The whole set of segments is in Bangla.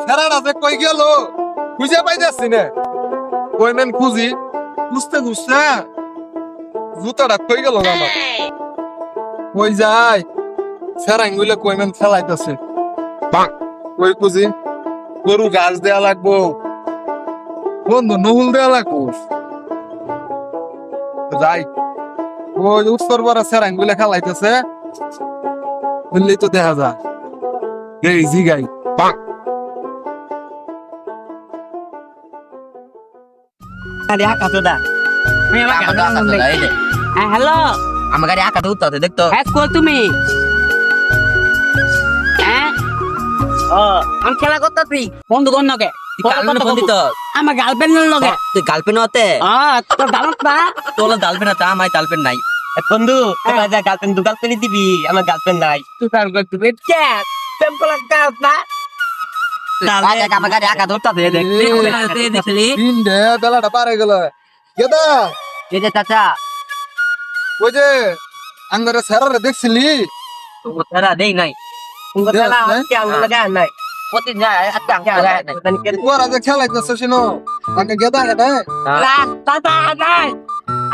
ফেরাটা যে কই গেল খুঁজে পাইতেছি না। কই মেন খুঁজি, খুঁজতে খুঁজতে জুতাটা কই গেল না আমার। কই যায় ফেরাঙ্গুলে কই মেন ফেলাইতেছে। কই খুঁজি, গরু ঘাস দেয়া লাগবো, বন্ধু নহল দেয়া লাগবো। যাই ওই উত্তর বড় ফেরাঙ্গুলে খেলাইতেছে, বুঝলেই তো দেখা যায়। এই জিগাই গাড়ি আঁকা তো দা হ্যালো আমার গাড়ি আঁকাতে উঠতে দেখতো হ্যাঁ কই তুমি হ্যাঁ ও আমি খেলা করতেছি বন্ধু কোন নকে আমার গার্লফ্রেন্ডের লগে তুই গার্লফ্রেন্ড হতে তোর দামত না তোর গার্লফ্রেন্ড আছে আমার গার্লফ্রেন্ড নাই বন্ধু গার্লফ্রেন্ড গার্লফ্রেন্ড দিবি আমার গার্লফ্রেন্ড নাই তুই কার করতে চ্যাট সিম্পল কাজ না আমার গাড়ি আঁকা ধরতে দেখলি তিনটে বেলাটা পারে গেল। গেদা এই যে চাচা ওই যে আঙ্গারে স্যারারে দেখছিলি? তারা দেই নাই নাই প্রতি যায় আচ্ছা ওরা যে খেলাইতেছে শুনো আগে গেদা হেডে দাদা নাই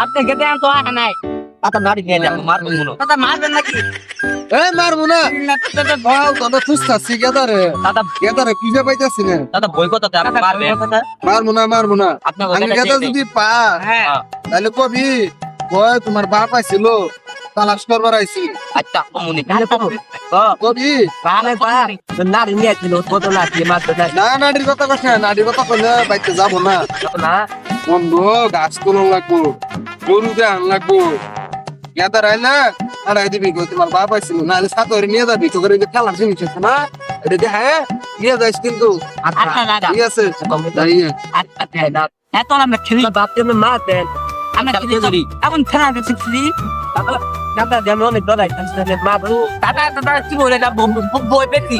আপনি গেতে তো নাই আতা নাড়ি নিয়ে যাবো মারবো মনে দাদা মারবেন নাকি এ মারমু না ভাও দাদা খুঁজতাছি গেদারে দাদা গেদারে খুঁজে পাইতাছি না। দাদা বই কথাতে আপনি মারবেন মারমু না আপনার আমি গেদা যদি পা হ্যাঁ তাহলে কবি কয় তোমার বাপ আইছিল তালাশ করবার আইছি আচ্ছা মনে কবি পারে পারে নারী নিয়ে ছিল কত লাঠি মারতে নাই না নাডির কথা কস না, নাডির কথা কইলে বাইতে যাবো না। না বন্ধু গাছ তোলন লাগবো, গরু দেন লাগবো। গেদার আইলে আড়াই দিবি কই তোমার বাপ আইছিল নাহলে সাতরে নিয়ে যাবি তো করে খেলার জিনিস আছে না এটা যে হ্যাঁ নিয়ে যাইস কিন্তু আচ্ছা দাদা ঠিক আছে তাই আচ্ছা দাদা এত আমরা খেলি বাপ তুমি মারতেন আমরা খেলি ধরি এখন খেলা দেখছি দাদা যেমন অনেক দলাই মারু দাদা দাদা কি বলে না বই পেছি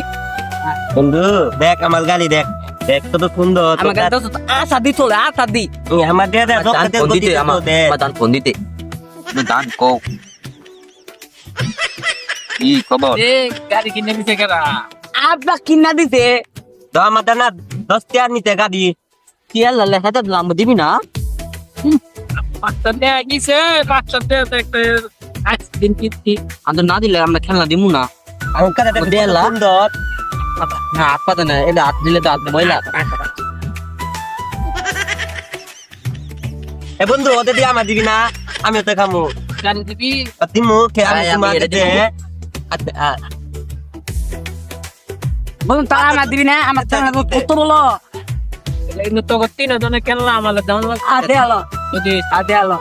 বন্ধু দেখ আমার গাড়ি দেখ দেখ তো সুন্দর আমার গাড়ি তো আশা দি চলে আশা দি আমার দে দে দান ফোন দিতে দান কো ই খবর এ গাড়ি কিনে দিছে কেরা আব্বা কিনা দিছে তো আমার না 10 টাকা নিতে গাড়ি কি আল্লাহ লেখাটা দিলাম দিবি না পাঁচটা দেয়া গেছে পাঁচটা দেয়া একটা আইসক্রিম কিনছি আন্দর না দিলে আমরা খেলনা দিমু না আমার কাছে দেখ দেলা। সুন্দর না হাত পাতে না এটা হাত দিলে তো হাত ময়লা এ বন্ধু ওতে দিয়ে আমার দিবি না আমি তো খামু গাড়ি দিবি তিমু কে আমি আমি তোমার এটা দে দিব। বলুন তারা আমার দিবি না আমার চ্যানেল কত বলো কিন্তু তো তিন জনে খেললাম আমার দাম আদে আলো যদি আদে আলো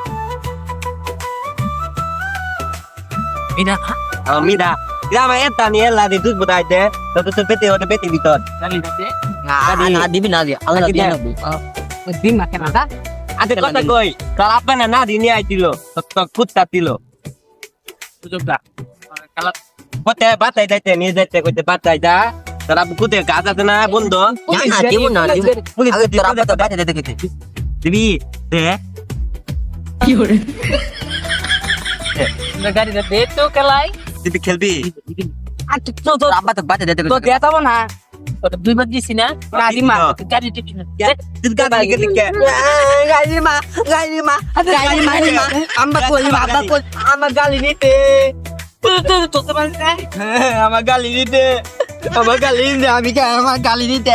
এটা আমি দা গ্রামে এটা নিয়ে লাদি দুধ বদাই দে তো তো পেতে ওতে পেতে ভিতর গাড়ি দিতে না দিবি না দিয়া আল্লাহ আগে দিয়া দে। নবু দিন না কেন দা আদে কথা কই কাল আপনা না দিনি আইতিল তো কুত্তা দিল সুযোগটা খেলা পতে বাতাই যাইতে নিয়ে যাইতে কইতে বাতাই যা তারা কুতে গাছ আছে না বন্ধু না দিব না দিব পুলিশ আগে তোর আপা তো বাইরে দিতে কেতে দিবি দে গাড়ি দিতে তো খেলাই তুই খেলবি আর তো তো আপা তো বাইরে দিতে তো কেতে দেখাবো না দুইবার দিছি না না দিমা গাড়ি দিবি না তুই গাড়ি গেলি কে গাড়ি মা আমরা কই বাবা কই আমার গালি নিতে তো তো তো আমার গালি দিতে আমার গালি দিতে আমি কে আমার গালি দিতে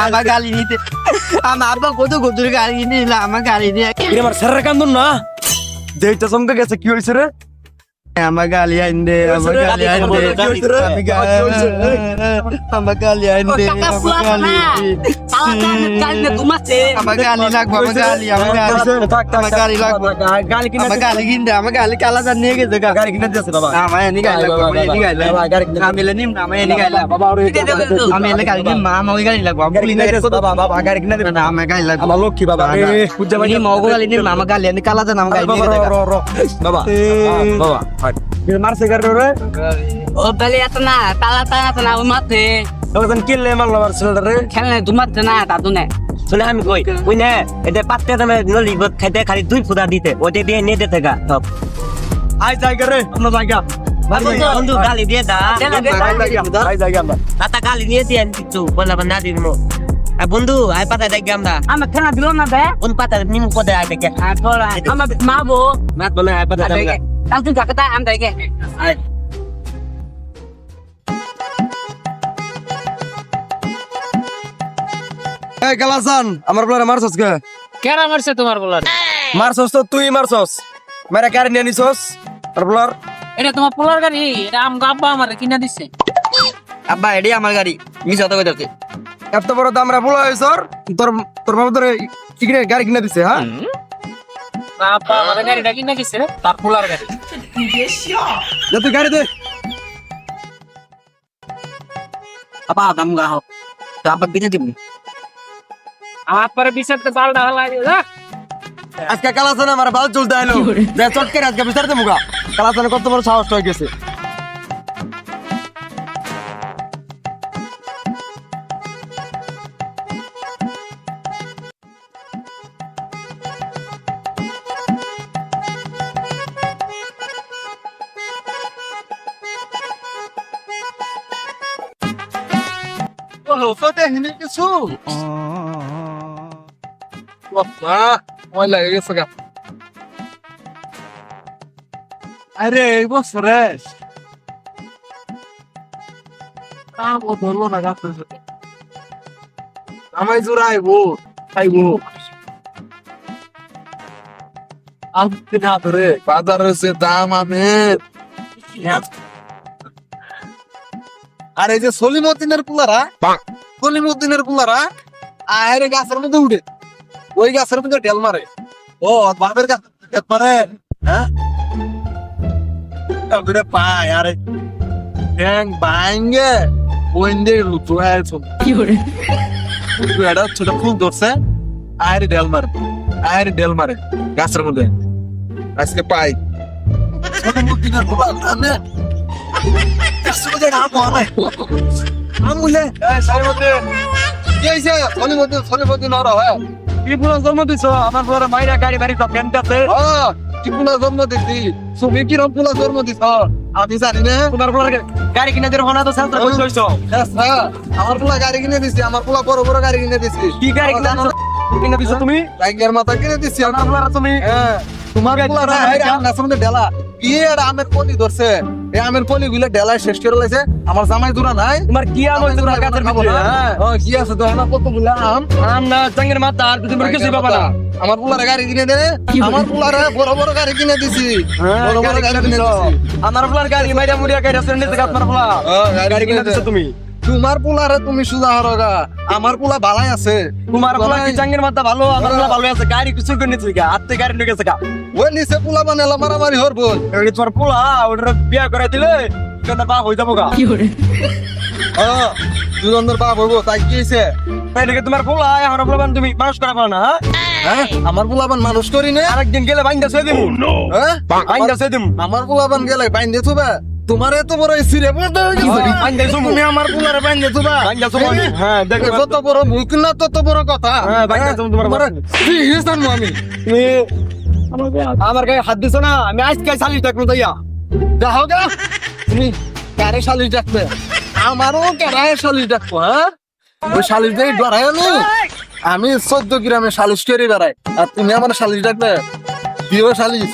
আমার গালি দিতে আমার আব্বা কত কত গালি দিতে আমার গালি দিয়ে আমার স্যারের কান্দন না যেটা চমকে গেছে কি হয়েছে রে আমার গালি আইন দে আমার গালি আইন দে আমার গালি আইন দে কাকা ফুলা না তালা গালি না ঘুমাচ্ছে আমার গালি লাগবে আমার গালি লাগবে গালি কিনা আমার গালি কিন দে আমার গালি কালা জান নিয়ে গেছে গাড়ি কিনা দিয়েছে বাবা আমার এনি গালি লাগবে আমার এনি গালি লাগবে গাড়ি কিনা আমি এলে নিম না আমার এনি গালি লাগবে বাবা ওরে আমি এলে গালি নিম মা আমার ওই গালি লাগবে আমি গাড়ি কিনা দিয়েছে বাবা বাবা গাড়ি কিনা দিবে না আমার গালি লাগবে আমার লক্ষ্মী বাবা পূজা আমি মগো গালি নিম আমার গালি এনি কালা জান আমার গালি নিয়ে গেছে বাবা বাবা মারছে গাড়ি রে ও বলে এত না তালা তালা না ও মাথে তখন কিনলে মারলো আমার ছেলেটা রে খেলনে ঘুমাচ্ছে না দাদু নে শুনে আমি কই ওই না এটা পাত্তে তুমি নলি খাইতে খালি 2 ফুটা দিতে ওতে দিয়ে নিয়ে যেতে গা সব আই জায়গা রে আপনার জায়গা বন্ধু গালি দিয়ে দা তাতা গালি নিয়ে দিয়ে কিছু বললাম না দিন মো বন্ধু আই পাতা দেখ আমরা আমার খেলা দিল না বে কোন পাতা নিম কোদে আই দেখে আর তোরা আমার মাবো মাত বলে আই পাতা দেখ তাও তুই কাকতা আম দেখে এই কালাসান আমার বলার মারছস কে কেরা মারছে তোমার বলার মারছস তো তুই মারছস মেরা গাড়ি নিয়ে নিছস আর বলার এটা তোমার পোলার গাড়ি এটা আমগো আব্বা আমার কিনা দিছে আব্বা এডি আমার গাড়ি মিস হতে কইতে এত বড় দামরা বলা হইছর তোর তোর বাবা তোর ইগরে গাড়ি কিনে দিছে হ্যাঁ আব্বা আমার গাড়িটা কিনা দিছে তার পোলার গাড়ি দে তুই গাড়ি দে আব্বা দাম গাও তো আব্বা বিনে দিবি আমার পরে বিচারতে পাল্টা হলাই যা আজকে কালাসান আমার বাল চলতে আইলো যে চটকে আজকে বিচারতে মুগা কালাসান কত বড় সাহস হয়ে গেছে লোকতে হিনে কিছু বাবা ওই লাগে গেছে গা আরে এই বছরে কামো ধরলো না গাছ আমায় জোড়াইবো খাইবো আজকে না ধরে বাজারের যে দাম আমের আর এই যে সলিমউদ্দিনের পুলারা সলিমউদ্দিনের পুলারা আরে গাছের মধ্যে উঠে ওই গাছের মধ্যে ঢেল মারে ও বাপের গাছ মারে হ্যাঁ তারপরে পায় আরে ব্যাং ভাঙ্গে ওইন্দে লুচু আছে কি করে এটা ছোট ফুল ধরছে আরে ঢেল মারে গাছের মধ্যে আজকে পাই সলিমউদ্দিনের পুলারা না আমুলে সলিমউদ্দিন ওরা হয় কি পুরো জন্ম দিছ আমার পুরো মাইরা গাড়ি বাড়ি সব কেনটাতে কি পুরো জন্ম দিছি তুমি কি রকম পুরো জন্ম দিছ আমি জানি না তোমার বলার গাড়ি কিনে দেব না তো সালটা কইছ হইছো আমার পুরো গাড়ি কিনে দিছি আমার পুরো বড় বড় গাড়ি কিনে দিছি কি গাড়ি কিনে দিছো তুমি টাইগার মাথা কিনে দিছি আমার বলার তুমি হ্যাঁ তোমার পুরো সামনে ডেলা বিয়ের আমের পলি ধরছে এই আমের পলি গুলো ডেলায় শেষ করে লাইছে আমার জামাই জোড়া নাই তোমার কি আম হইছে তোরা গাছের ভিতরে হ্যাঁ কি আছে তো আমার কতগুলো আম আম না চাঙ্গের মাথা আর তুমি কিছু পাবা না আমার পুলারে গাড়ি কিনে দে আমার পুলারে বড় বড় গাড়ি কিনে দিছি বড় বড় গাড়ি কিনে দিছি আমার বলার গাড়ি মাইরা মুড়িয়া গাড়ি আছে নিতে আপনার বলা গাড়ি কিনে দিছো তুমি তোমার পুলারে তুমি সুজা হরগা আমার পুলা ভালাই আছে তোমার বলা কি চাঙ্গের মাথা ভালো আমার বলা ভালো আছে গাড়ি কিছু করে নিতে গা আত্তে গাড়ি নিয়ে গেছে গা ওই নিচে পুলা বানালা মারামারি হরবো এই তোমার পোলা ওটা বিয়া করে দিলে কেন বা হই যাবো গা কি করে দুজনের বাপ হইব তাই কি হইছে এদিকে তোমার পোলা আমার পোলা তুমি মানুষ করা পারো না হ্যাঁ আমার পোলাবান মানুষ করি না আরেকদিন গেলে বাইন্দা ছয় দিমু হ্যাঁ বাইন্দা ছয় দিমু আমার পোলাবান গেলে বাইন্দে থুবা তোমার এত বড় সিরে পড়তে বাইন্দা ছমু তুমি আমার পোলারে বাইন্দে থুবা বাইন্দা ছমু হ্যাঁ দেখো যত বড় মুখ না তত বড় কথা হ্যাঁ বাইন্দা ছমু তোমার কি হিসান আমি আমার গায়ে হাত দিছো না আমি আজকে সালিশ দেখবো তাইয়া দেখো গা তুমি কারে সালিশ ডাকবে আমারও কারে সালিশ ডাকবো হ্যাঁ ওই সালিশ দিয়ে ডরাই আমি 14 গ্রামে সালিশ করে বেড়াই আর তুমি আমার সালিশ ডাকবে দিও সালিশ